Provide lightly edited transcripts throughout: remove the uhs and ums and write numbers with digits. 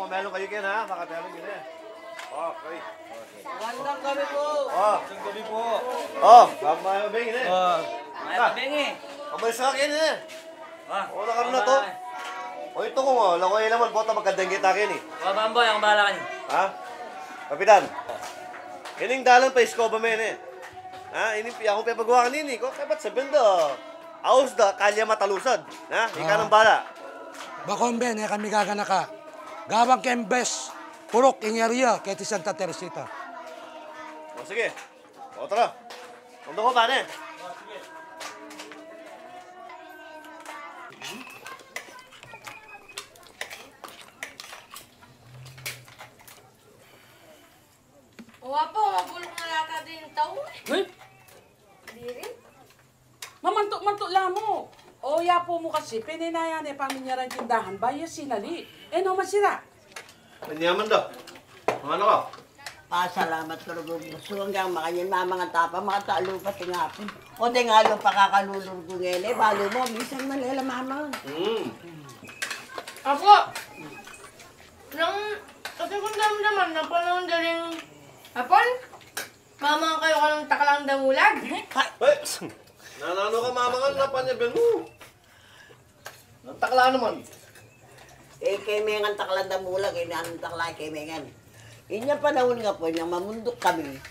meron kayo kin ha, baka meron yun eh. Okay. Magandang gabi po. Magandang gabi po. Bago mabing eh. May pabing eh. Kamayos ka kin eh. Wala ka na to. O ito ko nga, lang ko yung naman po ito magkandang kita kin eh. Bamboy, ang bahala ka niyo. Ha? Kapitan. Kining dalan pa isko ba men eh. Ha? Ini ako pa pagawa kanini ko. Kaya ba't sabihin do? Aus da, kalya matalusad. Ha? Ika ng bala. Bakomben, kami gagana ka. Gawang Kembes, Purok, Ingeria, Keti Santa Teresita. O sige. O tara. Tondo ko pa ne. O apo, mabulok na lata din taon eh. Uy, Hindi rin. mamantok-mantok lang mo. O yapo mo kasi, pininayan eh, paminyaran tindahan, baya sinali. Eh, no masira. Manyaman do. Ano ka? Pasalamat ko rin gusto hanggang makanyan mga tapa, mga talupa tingapin. O di nga lo pakakalulur ko ngayon eh, balo mo, bisan malala mama. Apo! Kasi kung naman, napanoon na rin... Apon? Mama kayo ka ng takalang damulag? Hey! Nanano ka mamangal na panyabel mo. Nantakla naman. Eh, kay Mengan takalanda mulag, eh, nang taklay kay Mengan. Inya panahon nga po, nang mamundok kami.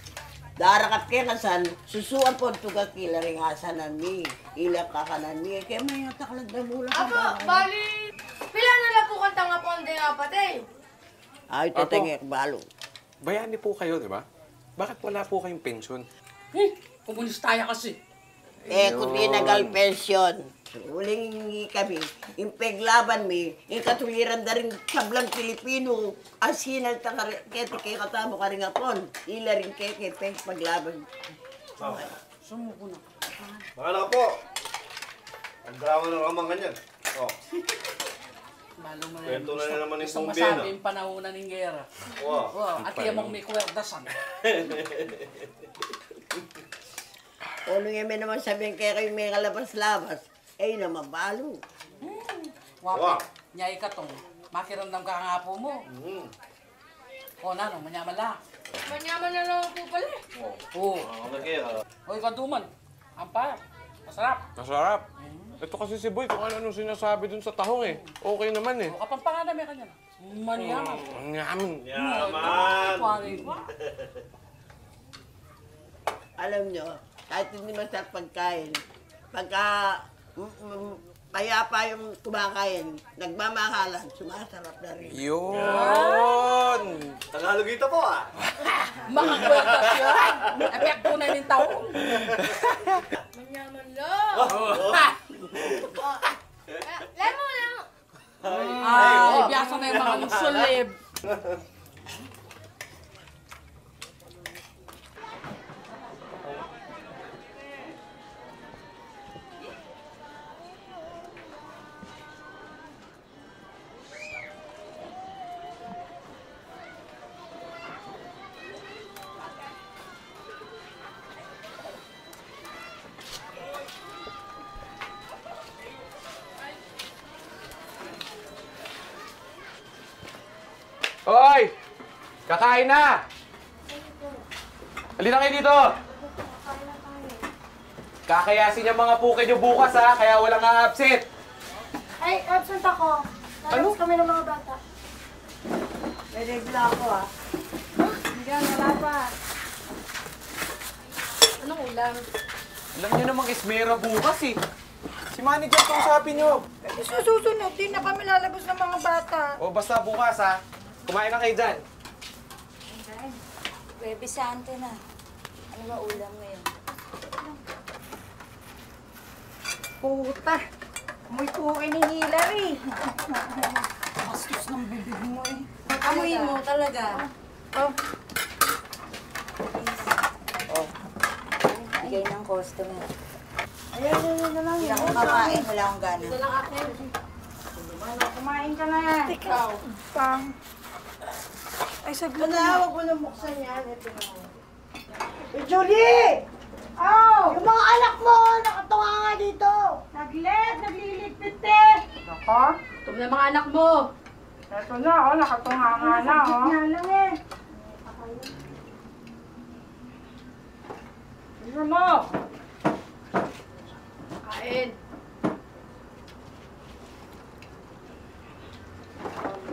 Darakap kaya kasan, susuan po tuga kila ring asanan ni. Ilak kakanan ni, kay Mengan takalanda mulag. Apo, bali... Pila na lang po kanta nga po ang nga patay. Ay, tatangik balo. Bayani po kayo, di ba? Bakit wala po kayong pensyon? Komunistaya kasi. Eh, kung di nagal pensyon, uling kami, impeglaban mi, ikatuliran na rin sablang Pilipino, asinal ta kete kay katamo ka rin apon, ila rin kay paglaban. Sumuko na. Baka na po. Ang drama ng ramang ganyan. Oh. Malo mo Kwento na naman yung Gusto bumbena. masabi yung panahonan ng gera. Wow. Wow, at yan mong may kwerdasan. Ano nga may naman sabihin kaya kayo may kalabas-labas, eh naman balo. Wapo, nyay ka tong. Makirandam ka nga po mo. O na, no, manyaman lang. Manyaman na lang po pala eh. Oo. Nagkaya. Oy, kantuman. Ampar. Masarap. Masarap. Ito kasi si Boy, kung ano sinasabi dun sa tahong eh. Okay naman eh. O kapampangan na may kanya na. Manyaman. Ang yaman. Yaman. Alam nyo, kahit hindi masarap pagkain, pagka payapa yung kumakain, nagmamahalan, sumasarap na rin. Yun! Tagalog ito po ah. Mga kwerdas yun. Epekto na yung taon. Manyaman lang. Lemo lang. Ay, biyasa na yung mga musulib. Hoy! Kakain na! Halina kayo dito! Kakayasin yung mga puke nyo bukas ha, kaya walang a-absent. Ay, absent ako. Lalabas kami ng mga bata. May regla ako Hindi, wala pa. Anong ulam? Alam nyo namang esmera bukas eh. Si manager kung sabi nyo. Kasi susunod din na kami lalabas ng mga bata. O basta bukas ha, kumain na kayo dyan. Baby Santo na. Ano ba ulam ngayon? Puta! Amoy puki ni Hillary. Bastos ng bibig mo eh. Amoy mo talaga. Oh, Bigay ng customer. Ayan na lang. Hindi ako kakain, wala akong gana. Ito lang akin. kumain ka na. Ikaw. Pang. Ay, saglit na. Manawag mo na buksan yan. Ito na. Julie! Oh! Yung mga anak mo, nakatunga nga dito. Nagliligpit eh. Nako. Ito na mga anak mo. Ito na, oh, nakatunganga na, oh. Na lang eh. Ano mo? Kain.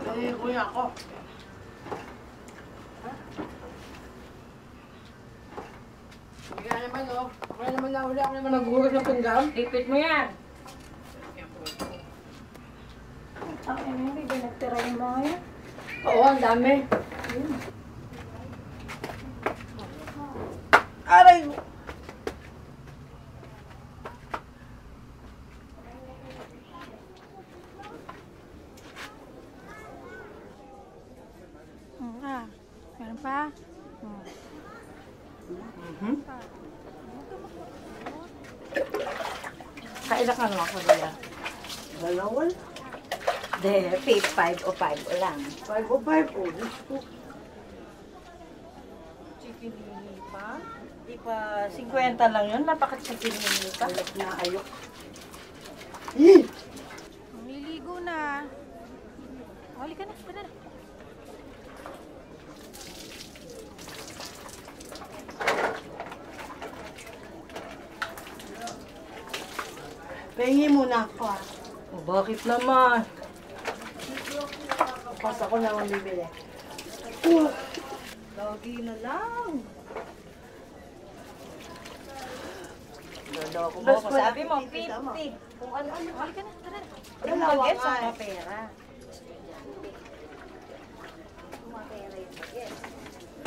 Ay, kuya ako. Kaya naman, oh. Ako na naman nahuli. Ako naman naghuhugas ng pinggan. Ipit mo yan. Ang hindi ba nagtira yung mga yan? Oo, ang dami. Aray! Meron pa? Kailan ka naman ko nila? Dalawan. De, 5 o 5 o lang. 5 o 5 o. Chicken mini pa? Di pa 50 lang yun. Napaka-chicken mini pa. Alat na ayok. Umiligo na. Huli ka na. Tara na. Pahingi muna ako ah. O, bakit naman? Pas ako naman bibili. Lagi na lang. Loloko mo ko. Sabi mo, 50. Kung ano-ano. Huli ka na. Tara na. Yung Dalawa bagets nga ang eh. pera. Pumapera yung bagets.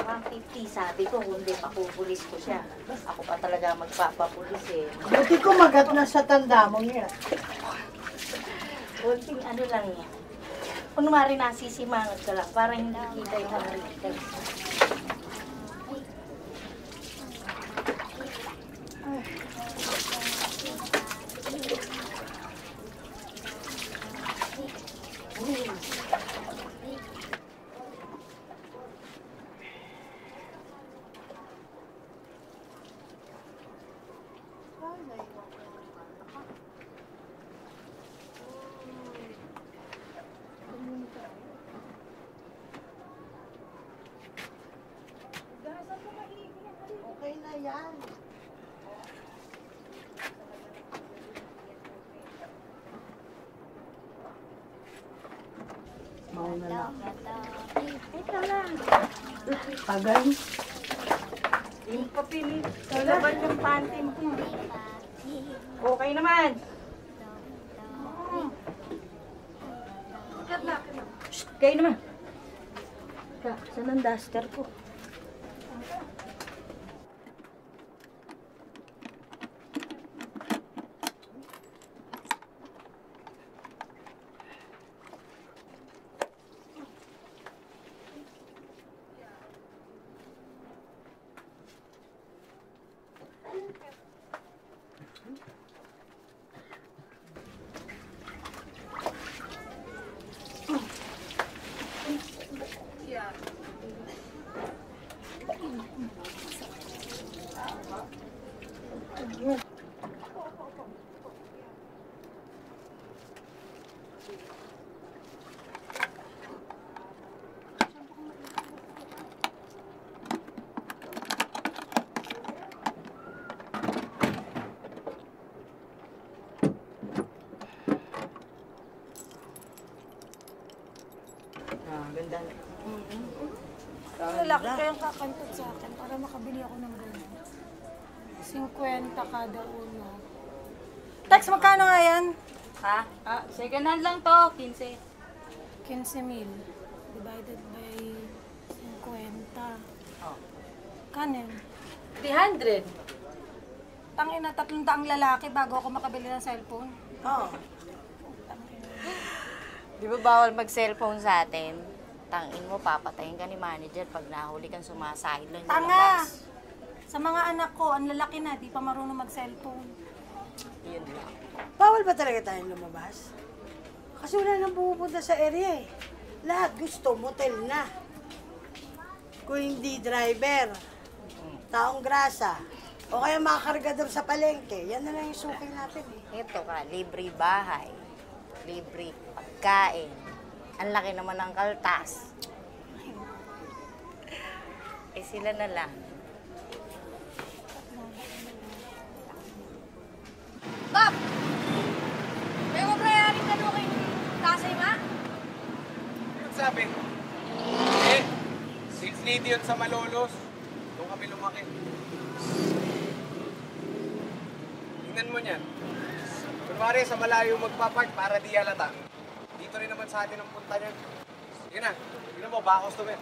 150 sabi ko, kundi papupulis ko siya. Ako pa talaga magpapapulis eh. Buti ko magat na sa tanda mo yan. Kunting ano lang yan. Kunwari nasisimangot ka lang, para hindi kita yung hangalitan. Okay na yan. Mauna na. Ito lang. Tagal. Yung papili, laban yung panty mo. Okay naman. Shh, kayo naman. Saan ang duster ko? Ganda. Lalaki kayang kakantot sa akin para makabili ako ng ganun. 50 kada uno. Tax, magkano nga yan? Ha? Second hand lang to, 15. 15,000 divided by 50. Oh. Kanin. 300. Tangin na 300 lalaki bago ako makabili ng cellphone. Oo. Di ba bawal mag-cellphone sa atin? Tangin mo, papatayin ka ni manager pag nahuli kang sumasahid lang Tanga! Sa mga anak ko, ang lalaki na, di pa marunong mag-cellphone. Yun lang. Bawal ba talaga tayong lumabas? Kasi wala nang pumupunta sa area eh. Lahat gusto, motel na. Kung hindi driver, taong grasa, o kaya mga kargador sa palengke, yan na lang yung suki natin eh. Ito ka, libre bahay, libre pagkain, Ang laki naman ng kaltas. Eh sila na lang. Bob! May mabrayarin ka doon kay Tasay, ma? Ano sabi? Eh, since lady yun sa Malolos, doon kami lumaki. Tingnan mo niyan. Kunwari sa malayo magpapark para di halata. Dito rin naman sa atin ang punta niyan. Sige na, tingnan mo, bakos to, men.